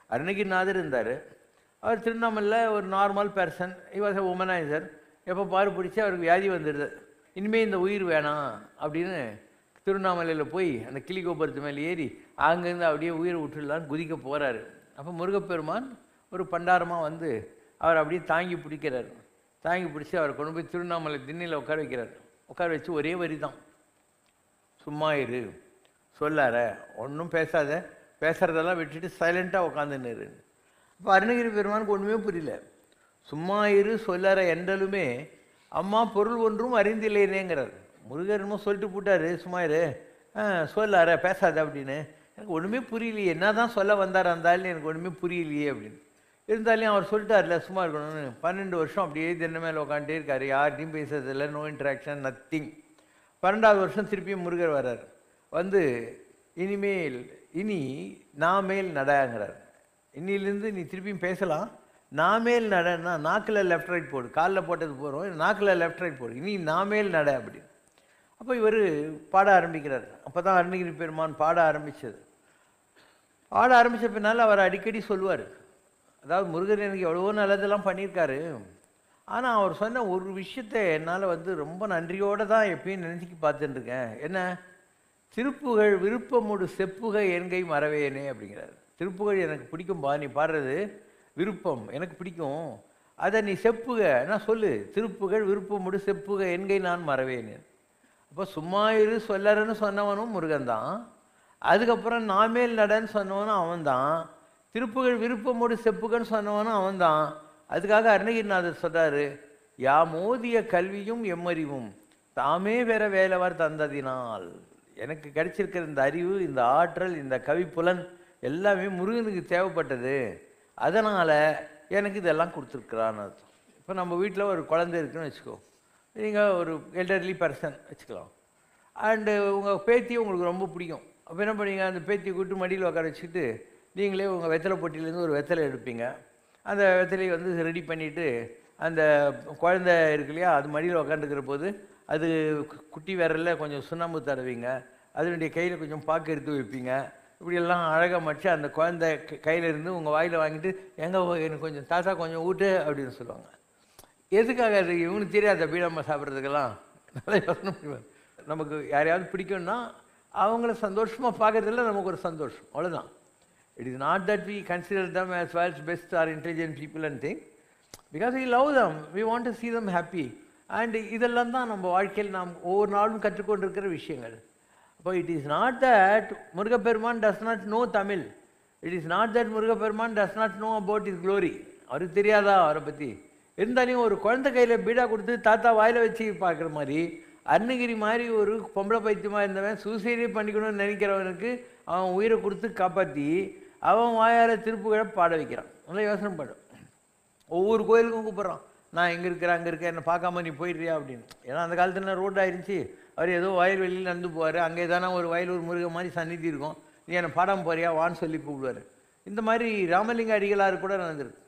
அருணகிரிநாதர் இருந்தார். அவர் திருவண்ணாமலையில் ஒரு normal person, he was a womaniser. எப்போ பாரு பிடிச்சி அவருக்கு வியாதி வந்துடுது. இனிமேல் இந்த உயிர் வேணாம் அப்படின்னு திருவண்ணாமலையில் போய் அந்த கிளி கோபுரத்து மேலே ஏறி அங்கேருந்து அப்படியே உயிரை விட்டுடலான்னு குதிக்க போகிறாரு. அப்போ முருகப்பெருமான் ஒரு பண்டாரமாக வந்து அவர் அப்படியே தாங்கி பிடிக்கிறார். தாங்கி பிடிச்சி அவரை கொண்டு போய் திருவண்ணாமலை திண்ணையில் உட்கார வைக்கிறார். உட்கார வச்சு ஒரே வரி தான், சும்மா இரு, சொல்லார, ஒன்றும் பேசாத, பேசுகிறதெல்லாம் விட்டுட்டு சைலண்ட்டாக உட்காந்துன்னு. இப்போ அருணகிரி பெருமானுக்கு ஒன்றுமே புரியல. சும்மா இரு சொல்லார என்றாலுமே அம்மா பொருள் ஒன்றும் அறிந்தில்லைனேங்கிறார். முருகர் என்னமோ சொல்லிட்டு போட்டார், சும்மா இரு, சொல்லார, பேசாத அப்படின்னு. எனக்கு ஒன்றுமே புரியலையே, என்ன தான் சொல்ல வந்தார் இருந்தாலும் எனக்கு ஒன்றுமே புரியலையே அப்படின்னு. இருந்தாலும் அவர் சொல்லிட்டார்ல சும்மா இருக்கணும்னு. 12 வருஷம் அப்படியே தின மேலே உட்காந்துட்டே இருக்கார், யார்ட்டையும் பேசுறதில்லை, நோ இன்ட்ராக்ஷன், நத்திங். 12வது வருஷம் திருப்பியும் முருகர் வர்றார். வந்து இனி நான் மேல் நடங்கிறார். இன்னிலேருந்து நீ திருப்பியும் பேசலாம், நான் மேல் நடன்னா நாக்கில் லெஃப்ட் ரைட் போடு, காலில் போட்டது போகிறோம், நாக்கில் லெஃப்ட் ரைட் போடு, இனி நான் மேல் நட அப்படின்னு. அப்போ இவர் பாட ஆரம்பிக்கிறார். அப்போ தான் அருணகிரி பெருமான் பாட ஆரம்பித்தது. பாட ஆரம்பித்த பின்னால் அவர் அடிக்கடி சொல்லுவார், அதாவது முருகர் எனக்கு எவ்வளவோ நல்லதெல்லாம் பண்ணியிருக்காரு, ஆனால் அவர் சொன்ன ஒரு விஷயத்தை என்னால் ரொம்ப நன்றியோடு தான் எப்பயும் நினச்சிக்கி பார்த்துட்டுருக்கேன். என்ன? திருப்புகழ் விருப்பமுடு செப்புக என்கை மறவேனே அப்படிங்கிறார். திருப்புகழ் எனக்கு பிடிக்கும்பா, நீ பாடுறது விருப்பம் எனக்கு பிடிக்கும், அதை நீ செப்புக, நான் சொல்லு, திருப்புகழ் விருப்பமுடு செப்புக என்கை நான் மறவேனே. அப்போ சும்மா இரு சொல்லறன்னு சொன்னவனும் முருகன் தான், அதுக்கப்புறம் நாமேல் நடன்னு சொன்னவனும் அவன்தான், திருப்புகழ் விருப்பமோடு செப்புகன்னு சொன்னவனும் அவன்தான். அதுக்காக அருணகிரிநாதர் சொல்கிறாரு, யா மோதிய கல்வியும் எம்மறிவும் தாமே வேற வேலவர் தந்ததினால். எனக்கு கிடைச்சிருக்கிற இந்த அறிவு, இந்த ஆற்றல், இந்த கவிப்புலன் எல்லாமே முருகனுக்கு தேவைப்பட்டது, அதனால் எனக்கு இதெல்லாம் கொடுத்துருக்குறான்னு அர்த்தம். இப்போ நம்ம வீட்டில் ஒரு குழந்தை இருக்குன்னு வச்சுக்கோ, நீங்கள் ஒரு எல்டர்லி பர்சன் வச்சுக்கலாம், அண்டு உங்கள் பேத்தியை உங்களுக்கு ரொம்ப பிடிக்கும். அப்போ என்ன பண்ணுவீங்க, அந்த பேத்தியை கூப்பிட்டு மடியில் உட்கார வச்சுக்கிட்டு நீங்களே உங்கள் வெத்தலை பொட்டியிலேருந்து ஒரு வெத்தலை எடுப்பீங்க. அந்த வெத்தலையை ரெடி பண்ணிவிட்டு அந்த குழந்தை இருக்கு இல்லையா, அது மடியில் உட்காந்துக்கிற போது அது குட்டி விரலில் கொஞ்சம் சுண்ணாம்பு தடவிங்க, அதனுடைய கையில் கொஞ்சம் பாக்கு எடுத்து வைப்பீங்க. இப்படியெல்லாம் அழகாக மடித்து அந்த குழந்தை கையில் இருந்து உங்கள் வாயில் வாங்கிட்டு, எனக்கு கொஞ்சம் தாத்தா கொஞ்சம் ஊட்டு அப்படின்னு சொல்லுவாங்க. எதுக்காக? அது இவனுக்கு தெரியாத பீடாமல் சாப்பிட்றதுக்கெல்லாம் நல்லா யோசனை பண்ணுவார். நமக்கு யாரையாவது பிடிக்கும்னா அவங்கள சந்தோஷமாக பார்க்குறதுல நமக்கு ஒரு சந்தோஷம், அவ்வளோதான். It is not that we consider them as world's best or intelligent people and things, because we love them, we want to see them happy. And இதெல்லாம் தான் நம்ம வாழ்க்கையில் நாம் ஒவ்வொரு நாளும் கற்றுக்கொண்டிருக்கிற விஷயங்கள். அப்போ it is not that Murugaperuman does not know Tamil, it is not that Murugaperuman does not know about his glory. அவருக்கு தெரியாதா அவரை பற்றி? இருந்தாலும் ஒரு குழந்தை கையில் பீடா கொடுத்து தாத்தா வாயில் வச்சு பார்க்குற மாதிரி, அருணகிரி மாதிரி ஒரு பொம்பளை பைத்தியமாக இருந்தவன் சூசைடே பண்ணிக்கணும்னு நினைக்கிறவனுக்கு அவன் உயிரை கொடுத்து காப்பாற்றி அவன் வாயால் திருப்புகழை பாட வைக்கிறான். நல்லா யோசனை பண்ணும். ஒவ்வொரு கோயிலுக்கும் கூப்பிட்றான், நான் எங்கே இருக்கிறேன் அங்கே இருக்கேன், என்னை பார்க்காம நீ போயிடுறியா அப்படின்னு. ஏன்னா அந்த காலத்தில் ரோடு ஆயிருந்துச்சு, அவர் ஏதோ வயல் வெளியில் நடந்து போவார், அங்கே தானே ஒரு வயலூர் முருகன் மாதிரி சந்நிதி இருக்கும், நீ என்னை பாடாமல் போறியா வான்னு சொல்லி கூப்பிடுவார். இந்த மாதிரி ராமலிங்க அடிகளார் கூட நடந்திருக்கு.